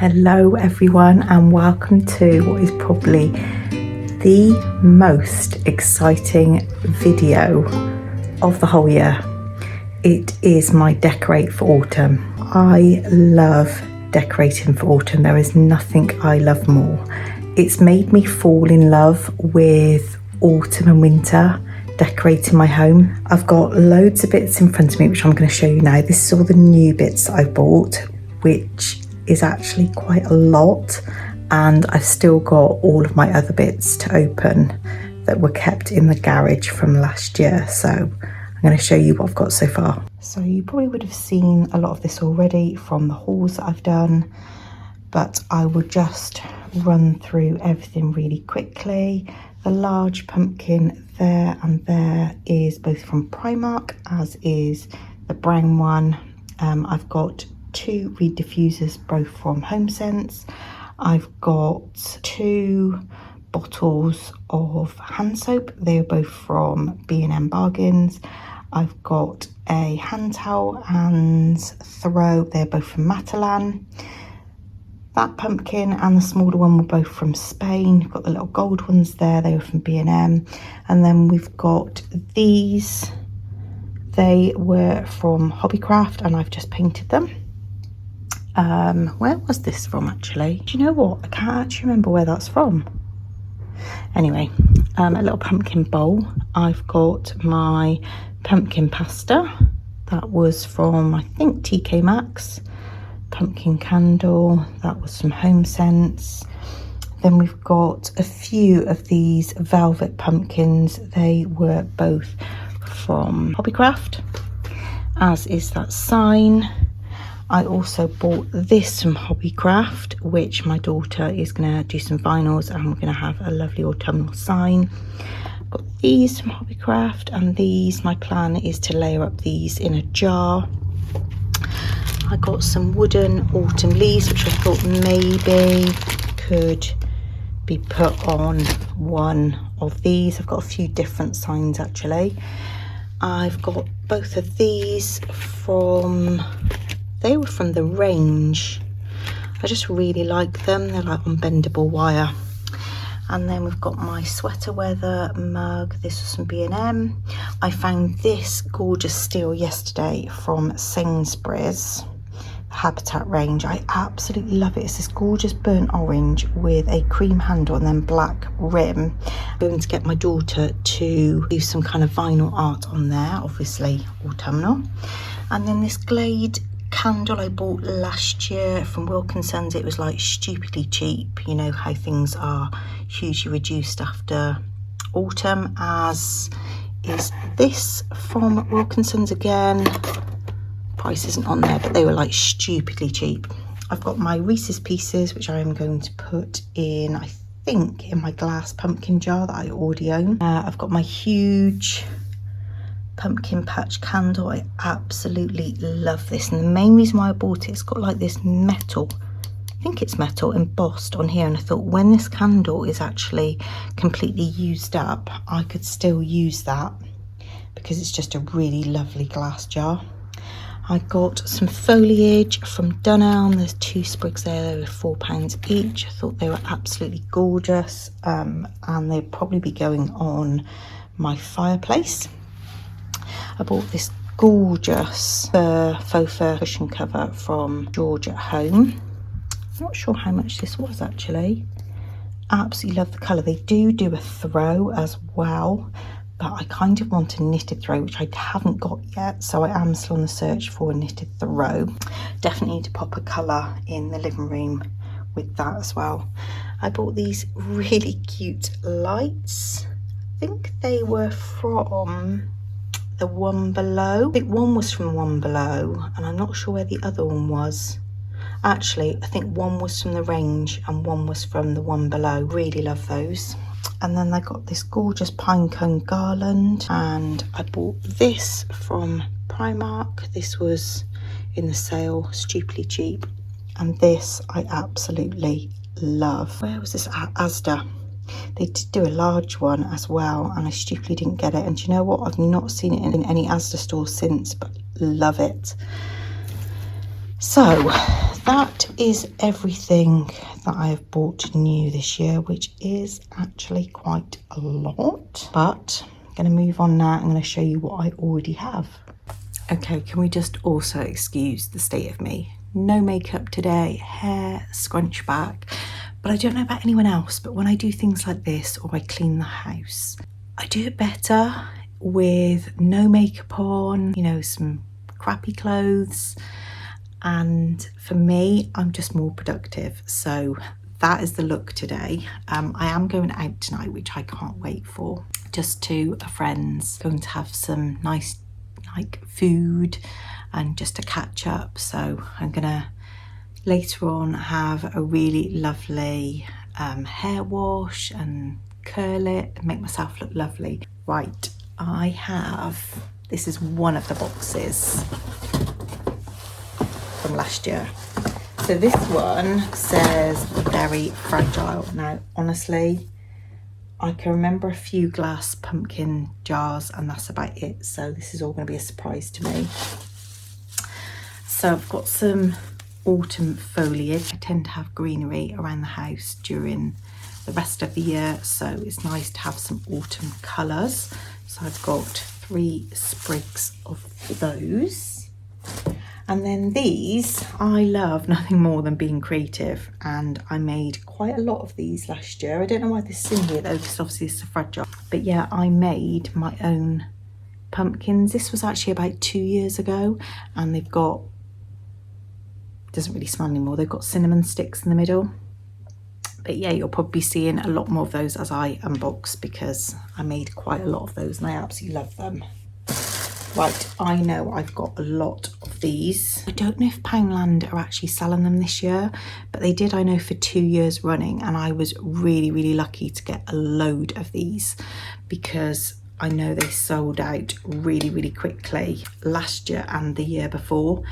Hello everyone and welcome to what is probably the most exciting video of the whole year. It is my decorate for autumn. I love decorating for autumn. There is nothing I love more. It's made me fall in love with autumn and winter decorating my home. I've got loads of bits in front of me which I'm going to show you now. This is all the new bits that I bought, which is actually quite a lot, and I've still got all of my other bits to open that were kept in the garage from last year. So I'm going to show you what I've got so far. So you probably would have seen a lot of this already from the hauls that I've done, but I will just run through everything really quickly. The large pumpkin there and there is both from Primark, as is the brown one. I've got 2 reed diffusers, both from HomeSense. I've got 2 bottles of hand soap. They are both from B&M Bargains. I've got a hand towel and throw. They're both from Matalan. That pumpkin and the smaller one were both from Spain. We've got the little gold ones there. They were from B&M. And then we've got these. They were from Hobbycraft and I've just painted them. Where was this from actually? Do you know what? I can't actually remember where that's from. Anyway, a little pumpkin bowl. I've got my pumpkin pasta. That was from, I think, TK Maxx. Pumpkin candle. That was from HomeSense. Then we've got a few of these velvet pumpkins. They were both from Hobbycraft, as is that sign. I also bought this from Hobbycraft, which my daughter is going to do some vinyls and we're going to have a lovely autumnal sign. I've got these from Hobbycraft, and these, my plan is to layer up these in a jar. I got some wooden autumn leaves, which I thought maybe could be put on one of these. I've got a few different signs actually. I've got both of these from... They were from the range. I just really like them. They're like on bendable wire. And then we've got my sweater weather mug. This was from B&M. I found this gorgeous steel yesterday from Sainsbury's Habitat range. I absolutely love it. It's this gorgeous burnt orange with a cream handle and then black rim. I'm going to get my daughter to do some kind of vinyl art on there, obviously autumnal. And then this Glade candle I bought last year from Wilkinson's. It was like stupidly cheap. You know how things are hugely reduced after autumn, as is this from Wilkinson's again. Price isn't on there, but they were like stupidly cheap. I've got my Reese's Pieces, which I am going to put in, I think, in my glass pumpkin jar that I already own. I've got my huge pumpkin patch candle. I absolutely love this, and the main reason why I bought it, it's got like this metal, I think it's metal embossed on here, and I thought when this candle is actually completely used up, I could still use that because it's just a really lovely glass jar. I got some foliage from Dunelm. There's 2 sprigs there. They were £4 each. I thought they were absolutely gorgeous, and they'd probably be going on my fireplace. I bought this gorgeous faux fur cushion cover from George at Home. I'm not sure how much this was actually. Absolutely love the colour. They do a throw as well, but I kind of want a knitted throw, which I haven't got yet, so I am still on the search for a knitted throw. Definitely need to pop a colour in the living room with that as well. I bought these really cute lights. I think they were from the One Below. I think one was from One Below, and I'm not sure where the other one was. Actually, I think one was from the range and one was from the One Below. Really love those. And then I got this gorgeous pine cone garland, and I bought this from Primark. This was in the sale, stupidly cheap, and this I absolutely love. Where was this at? Asda. They did do a large one as well, and I stupidly didn't get it. And do you know what? I've not seen it in any Asda store since, but love it. So that is everything that I have bought new this year, which is actually quite a lot. But I'm going to move on now. I'm going to show you what I already have. Okay, can we just also excuse the state of me? No makeup today, hair scrunch back. But I don't know about anyone else, but when I do things like this or I clean the house, I do it better with no makeup on, you know, some crappy clothes. And for me, I'm just more productive. So that is the look today. I am going out tonight, which I can't wait for. Just to a friend's, going to have some nice like food and just to catch up. So I'm gonna later on have a really lovely hair wash and curl it and make myself look lovely. Right, I have, this is one of the boxes from last year. So this one says very fragile. Now honestly, I can remember a few glass pumpkin jars and that's about it. So this is all going to be a surprise to me. So I've got some autumn foliage. I tend to have greenery around the house during the rest of the year, so it's nice to have some autumn colours. So I've got 3 sprigs of those. And then these, I love nothing more than being creative, and I made quite a lot of these last year. I don't know why this is in here though, because obviously it's so fragile. But yeah, I made my own pumpkins. This was actually about 2 years ago, and they've got, doesn't really smell anymore, they've got cinnamon sticks in the middle. But yeah, you'll probably be seeing a lot more of those as I unbox, because I made quite a lot of those and I absolutely love them. Right, I know I've got a lot of these. I don't know if Poundland are actually selling them this year, but they did, I know, for 2 years running, and I was really, really lucky to get a load of these because I know they sold out really, really quickly last year and the year before.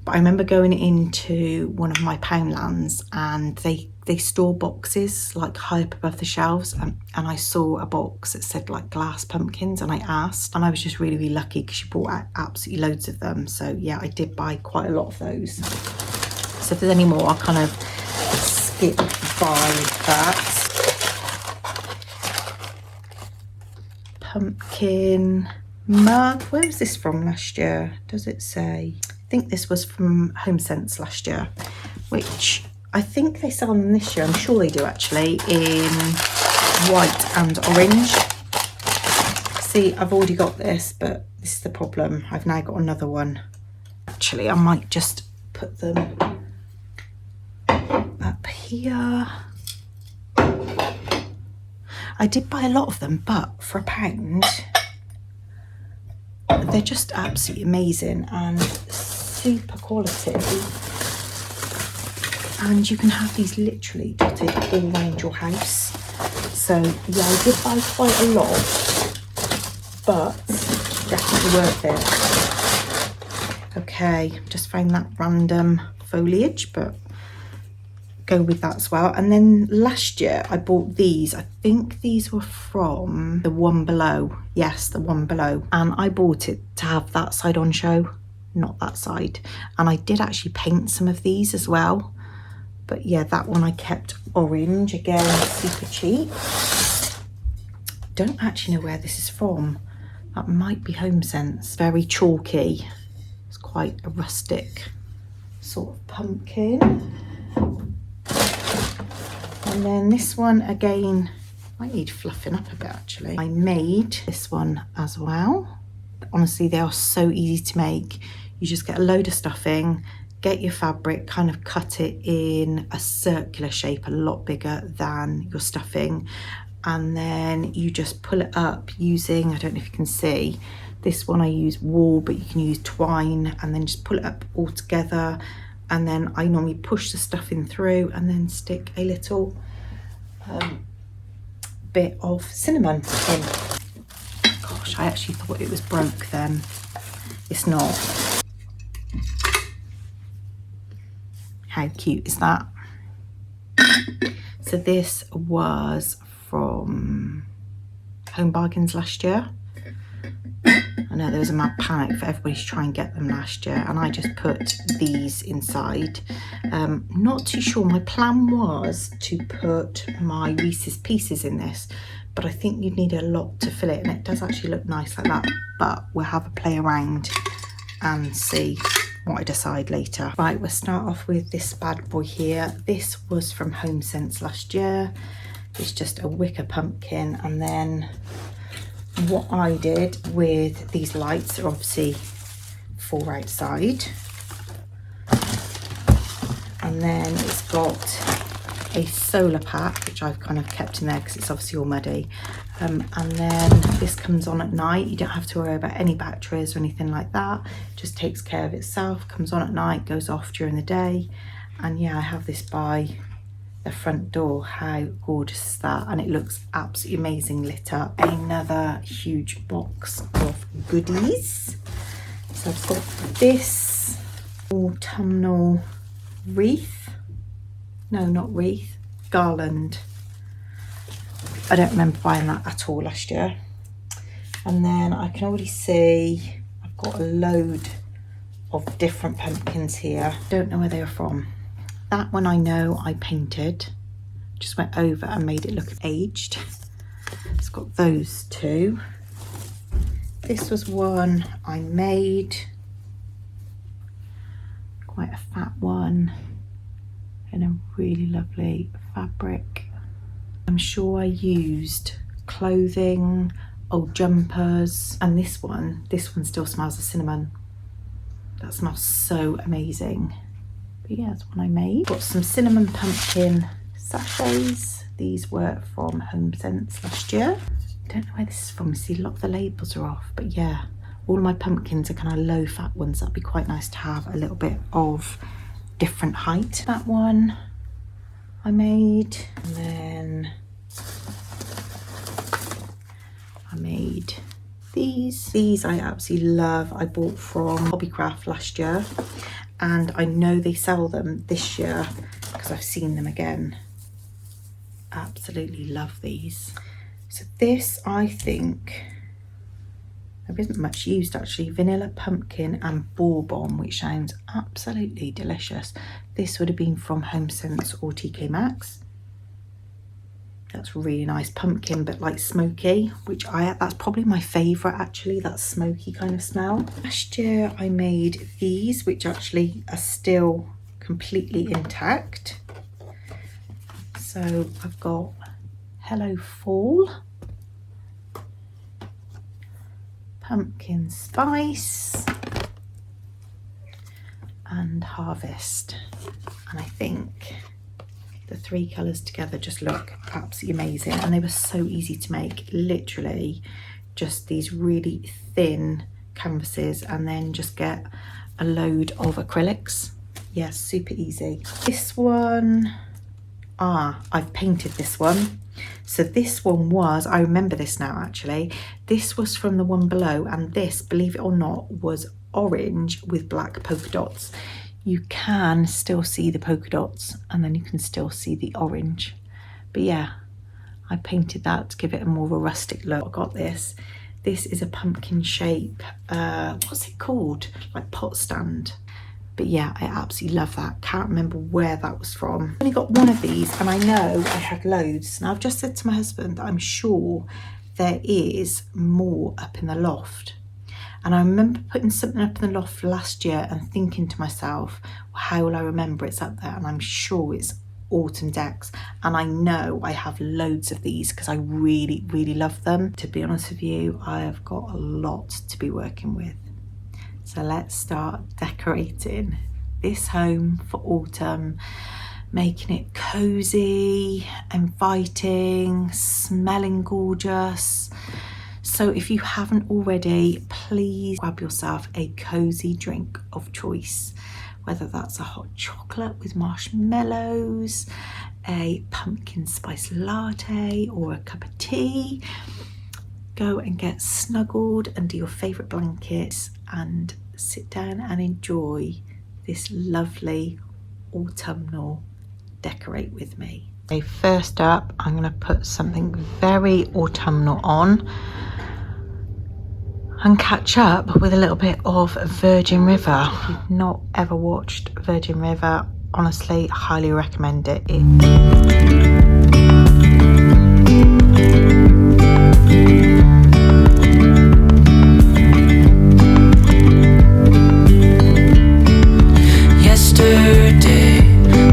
But I remember going into one of my Poundlands and they store boxes like high up above the shelves, and I saw a box that said like glass pumpkins, and I asked, and I was just really, really lucky because she brought out absolutely loads of them. So yeah, I did buy quite a lot of those. So if there's any more, I'll kind of skip by that. Pumpkin mug, where was this from last year? Does it say? I think this was from Home Sense last year, which I think they sell them this year. I'm sure they do actually, in white and orange. See, I've already got this, but this is the problem. I've now got another one. Actually, I might just put them up here. I did buy a lot of them, but for £1, they're just absolutely amazing and super quality. And you can have these literally dotted all around your house. So yeah, I did buy quite a lot, but definitely worth it. Okay, just found that random foliage, but go with that as well. And then last year I bought these. I think these were from the One Below. Yes, the One Below. And I bought it to have that side on show, not that side. And I did actually paint some of these as well. But yeah, that one I kept orange, again, super cheap. Don't actually know where this is from. That might be Home Sense. Very chalky. It's quite a rustic sort of pumpkin. And then this one again, might need fluffing up a bit actually. I made this one as well. Honestly, they are so easy to make. You just get a load of stuffing, get your fabric, kind of cut it in a circular shape, a lot bigger than your stuffing. And then you just pull it up using, I don't know if you can see, this one I use wool, but you can use twine, and then just pull it up all together. And then I normally push the stuffing through and then stick a little bit of cinnamon in. Gosh, I actually thought it was broke then. It's not. How cute is that? So this was from Home Bargains last year. And know there was a mad panic for everybody to try and get them last year, and I just put these inside. Not too sure. My plan was to put my Reese's Pieces in this, but I think you'd need a lot to fill it, and it does actually look nice like that, but we'll have a play around and see what I decide later. Right, we'll start off with this bad boy here. This was from Home Sense last year. It's just a wicker pumpkin, and then what I did with these lights are obviously for outside, and then it's got a solar pack which I've kind of kept in there because it's obviously all muddy, and then this comes on at night. You don't have to worry about any batteries or anything like that. It just takes care of itself, comes on at night, goes off during the day. And yeah, I have this by the front door. How gorgeous is that? And it looks absolutely amazing lit up. Another huge box of goodies. So I've got this autumnal wreath. No, not wreath, garland. I don't remember buying that at all last year. And then I can already see I've got a load of different pumpkins here. Don't know where they are from. That one I know I painted, just went over and made it look aged. It's got those two. This was one I made, quite a fat one, in a really lovely fabric. I'm sure I used clothing, old jumpers, and this one still smells of cinnamon. That smells so amazing. But yeah, that's one I made. Got some cinnamon pumpkin sachets. These were from Home Sense last year. I don't know where this is from. You see, a lot of the labels are off, but yeah, all of my pumpkins are kind of low fat ones. That'd be quite nice to have a little bit of different height. That one I made, and then I made these I absolutely love. I bought from Hobbycraft last year, and I know they sell them this year because I've seen them again. Absolutely love these. So this, I think there isn't much used actually. Vanilla pumpkin and bourbon, which sounds absolutely delicious. This would have been from Home Sense or TK Maxx. That's really nice. Pumpkin, but like smoky, which that's probably my favourite actually, that smoky kind of smell. Last year I made these, which actually are still completely intact. So I've got Hello Fall, Pumpkin Spice, and Harvest. And I think the three colours together just look absolutely amazing, and they were so easy to make. Literally just these really thin canvases, and then just get a load of acrylics. Yes, super easy. This one, I've painted this one. So this one was, I remember this now actually, this was from the one below, and this, believe it or not, was orange with black polka dots. You can still see the polka dots, and then you can still see the orange. But yeah, I painted that to give it a more of a rustic look. I got this. This is a pumpkin shape, what's it called? Like pot stand. But yeah, I absolutely love that. Can't remember where that was from. I only got one of these, and I know I had loads. Now I've just said to my husband that I'm sure there is more up in the loft. And I remember putting something up in the loft last year and thinking to myself, well, how will I remember it's up there? And I'm sure it's autumn decks. And I know I have loads of these because I really, really love them. To be honest with you, I have got a lot to be working with. So let's start decorating this home for autumn, making it cozy, inviting, smelling gorgeous. So if you haven't already, please grab yourself a cozy drink of choice, whether that's a hot chocolate with marshmallows, a pumpkin spice latte, or a cup of tea. Go and get snuggled under your favourite blankets and sit down and enjoy this lovely autumnal decorate with me. Okay, first up, I'm going to put something very autumnal on. and catch up with a little bit of Virgin River. If you've not ever watched Virgin River, honestly, highly recommend it. Yesterday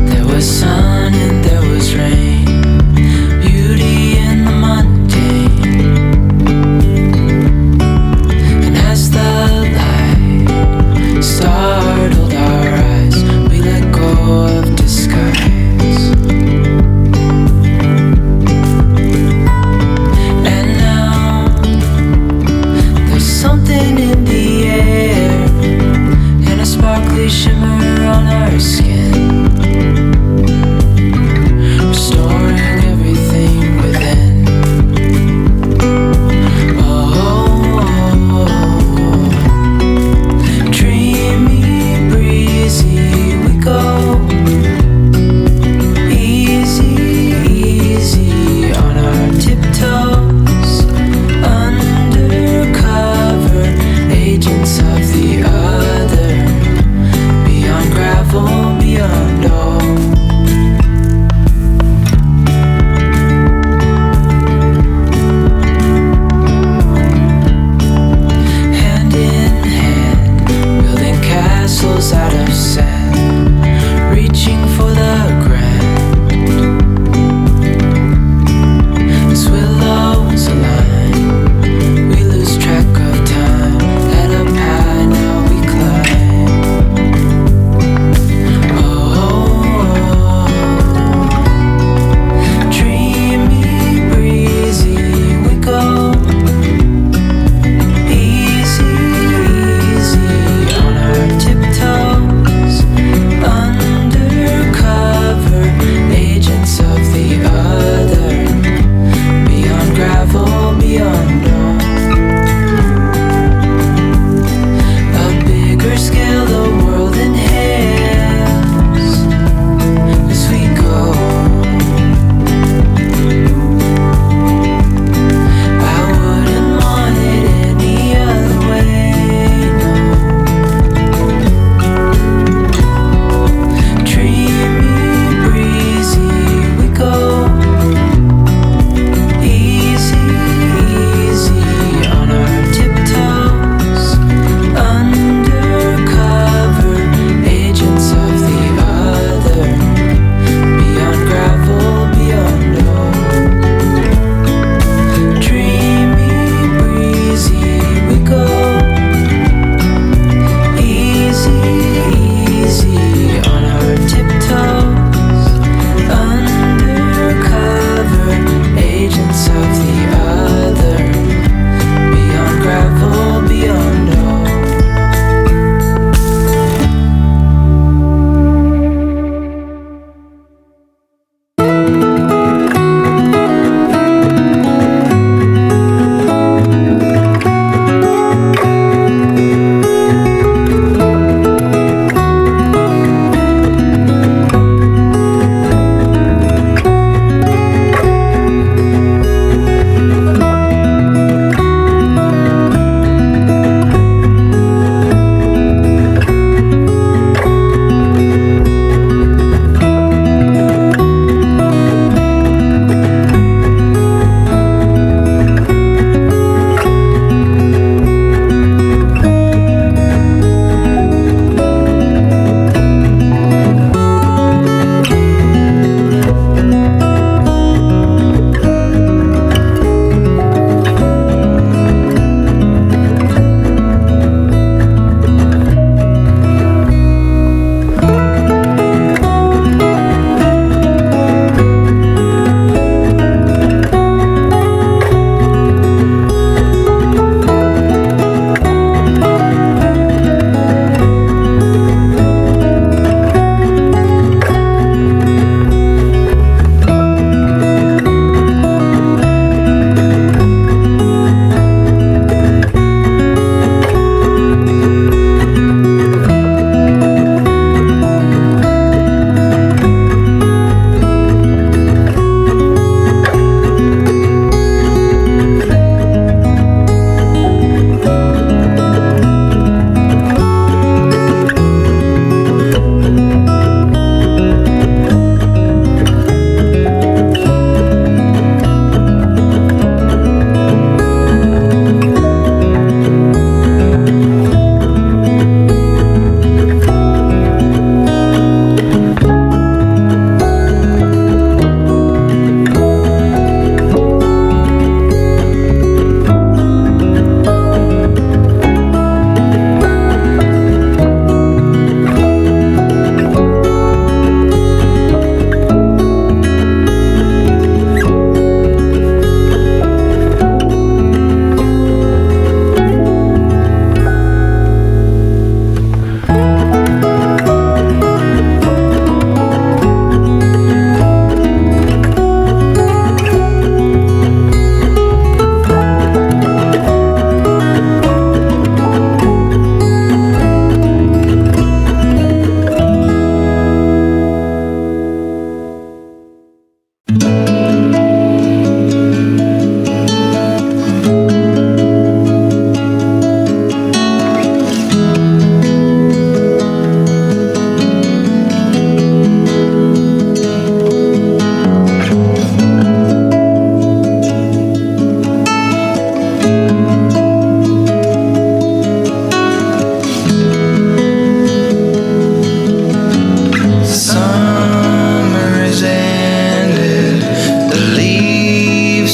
there was sun and there was rain, beauty in the mundane. And as the light startled our eyes, we let go of disguise.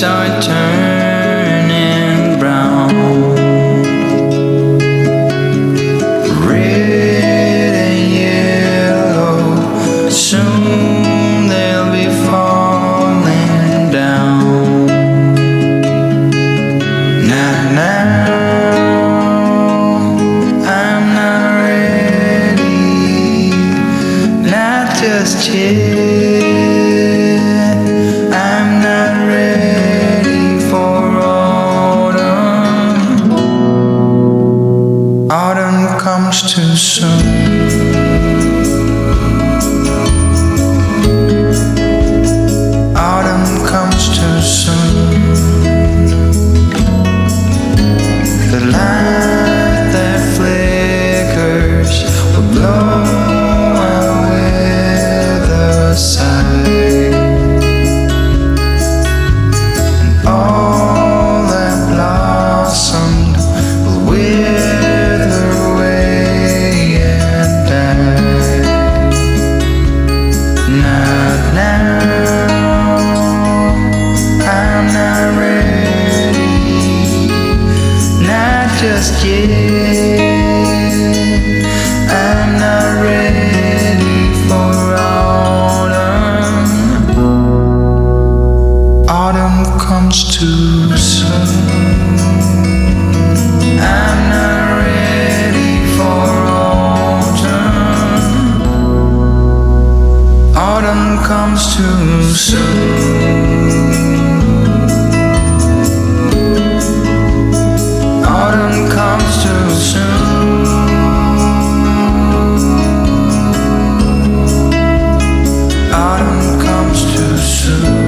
start turning brown. Red and yellow, soon they'll be falling down. Not now, I'm not ready, not just yet. I'm not ready for autumn. Autumn comes too soon. Autumn comes too soon. The light that flickers will blow away the sight. And all that blossomed will wither away and die. Not now, I'm not ready, not just yet. I'm not ready for autumn. Autumn comes too soon. I'm not ready for autumn. Autumn comes too soon. Autumn comes too soon. Autumn comes too soon.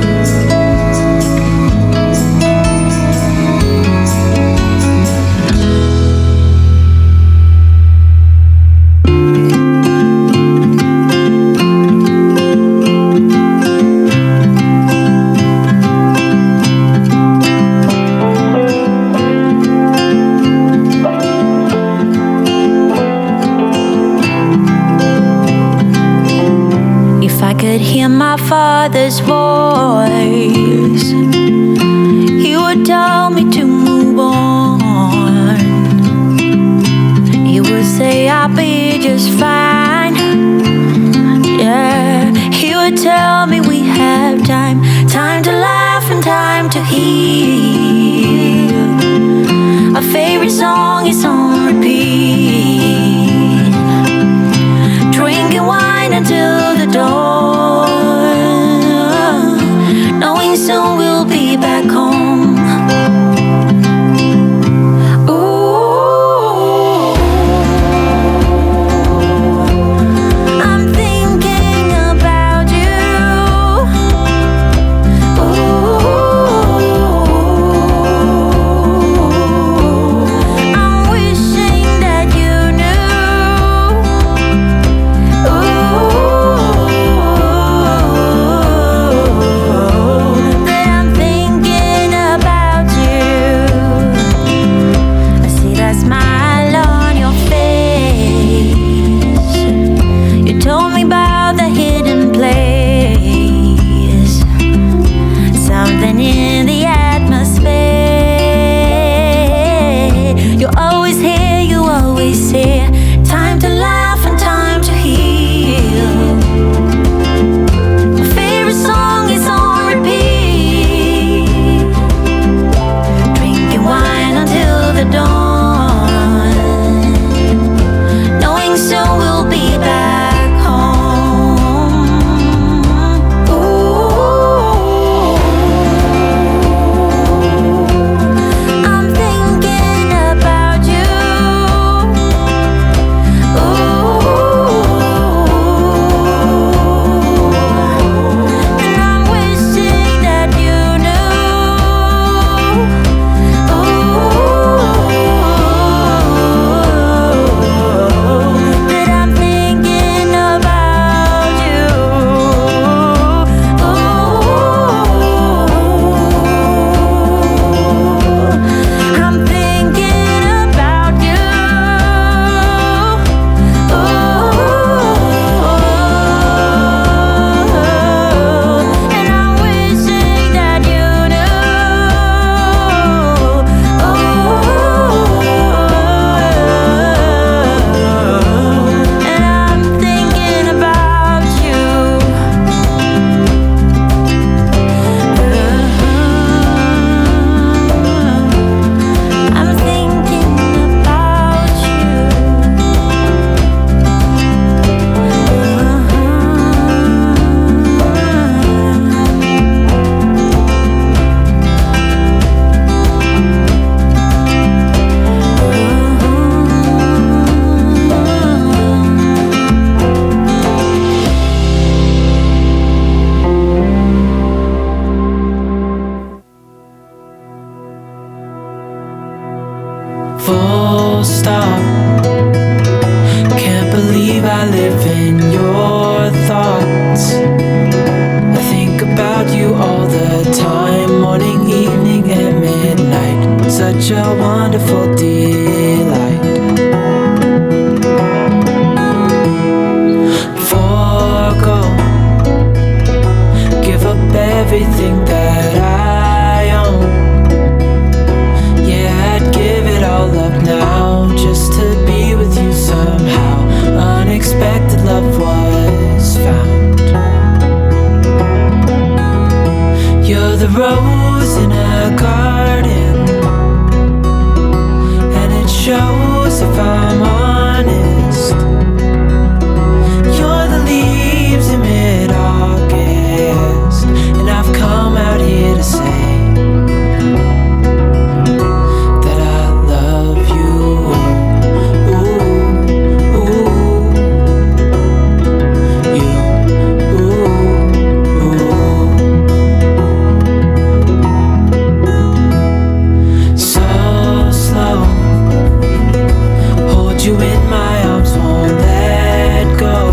If I could hear my father's voice, he would tell me to move on. He would say I'll be just fine. Yeah, he would tell me we have time, time to laugh and time to heal. Our favorite song is on repeat, drinking wine until the dawn, knowing soon we'll be back home. Ooh, the rose in a garden, and it shows if I'm honest. You're the leaves in mid-August, and I've come out here to say that I love you. Ooh, ooh, you, ooh, ooh. So slow, hold you in my arms, won't let go.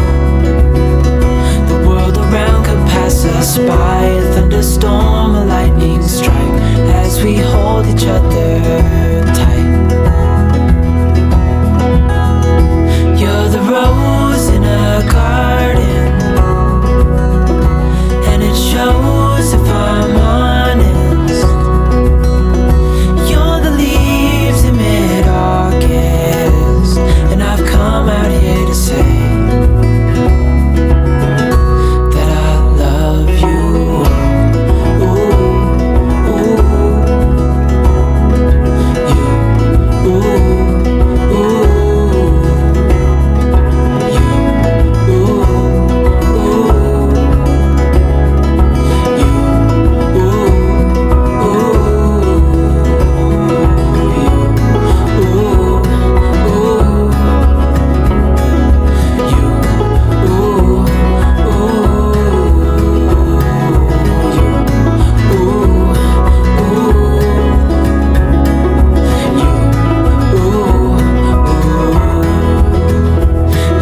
The world around could pass us by, a thunderstorm, a lightning strike, as we hold each other tight. You're the rose in a garden, and it shows if I'm honest. You're the leaves in mid-August, and I've come out here to say that I love you. Ooh, ooh, you, ooh, ooh, you, ooh, ooh, you,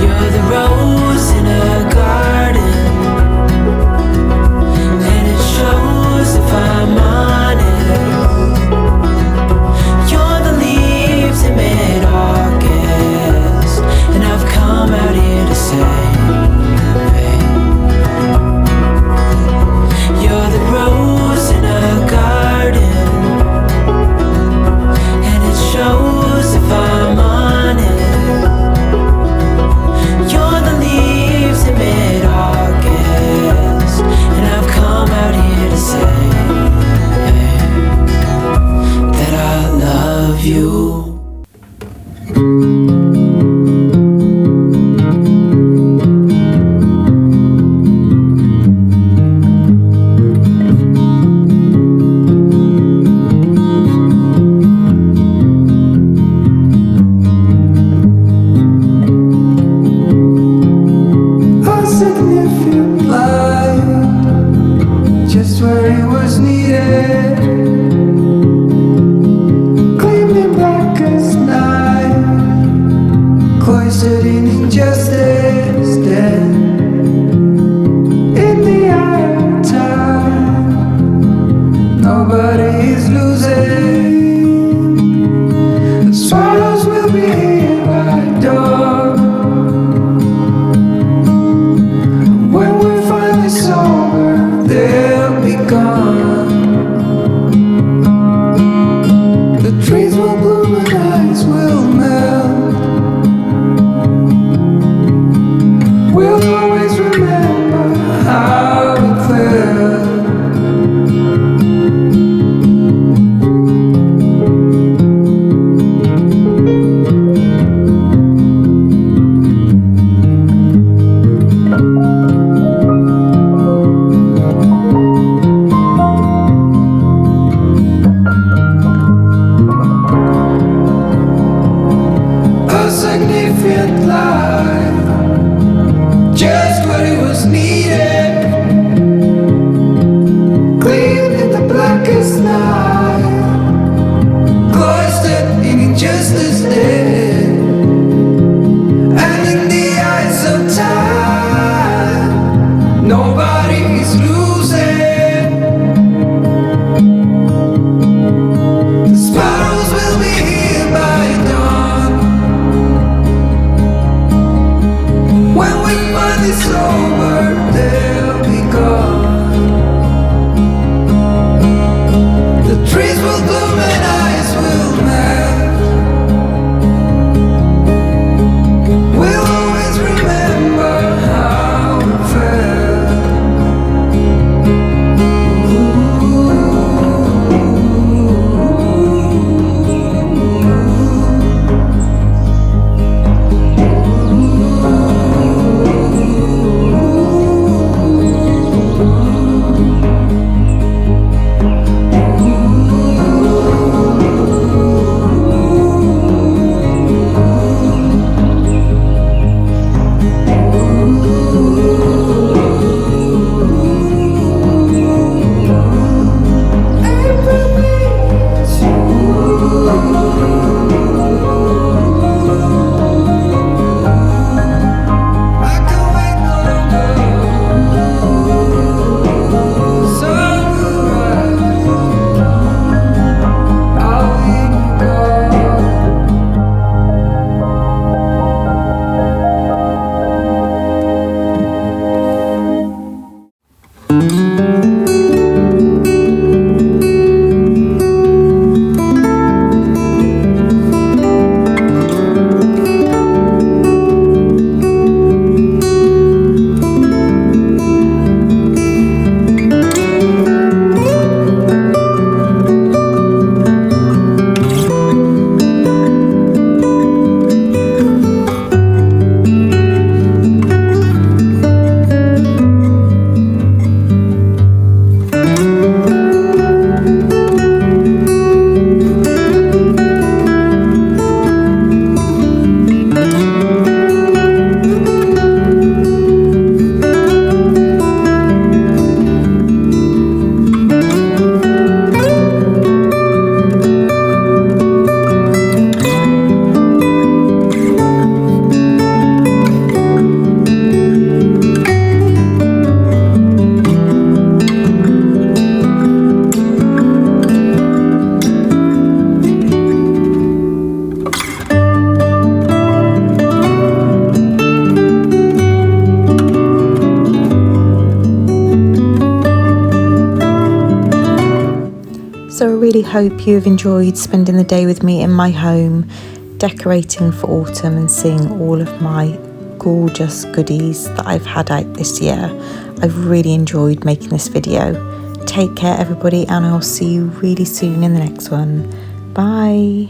You're the rose in a garden, and it shows if I'm honest. You're the leaves in mid-August, and I've come out here to say, you're the rose in a garden, and it shows if I'm honest. You're the leaves in mid-August, and I've come out here to say that I love you. A significant light, just where it was needed, gleaming black as night, cloistered in injustice, dead in the eye of time. Nobody is losing. The swallows will be here by dawn. When we're finally sober, they'll be gone. The trees will bloom and ice will melt. We'll always remember how we felt. A significant light, just what it was needed, gleamed in the blackest night, cloistered in injustice, dead, and in the eyes of time, nobody is losing. The sparrows will be here by dawn. When we finally sober, they'll be gone. The trees will bloom and ice will melt. We'll always remember how it felt. So I really hope you have enjoyed spending the day with me in my home, decorating for autumn and seeing all of my gorgeous goodies that I've had out this year. I've really enjoyed making this video. Take care everybody, and I'll see you really soon in the next one. Bye.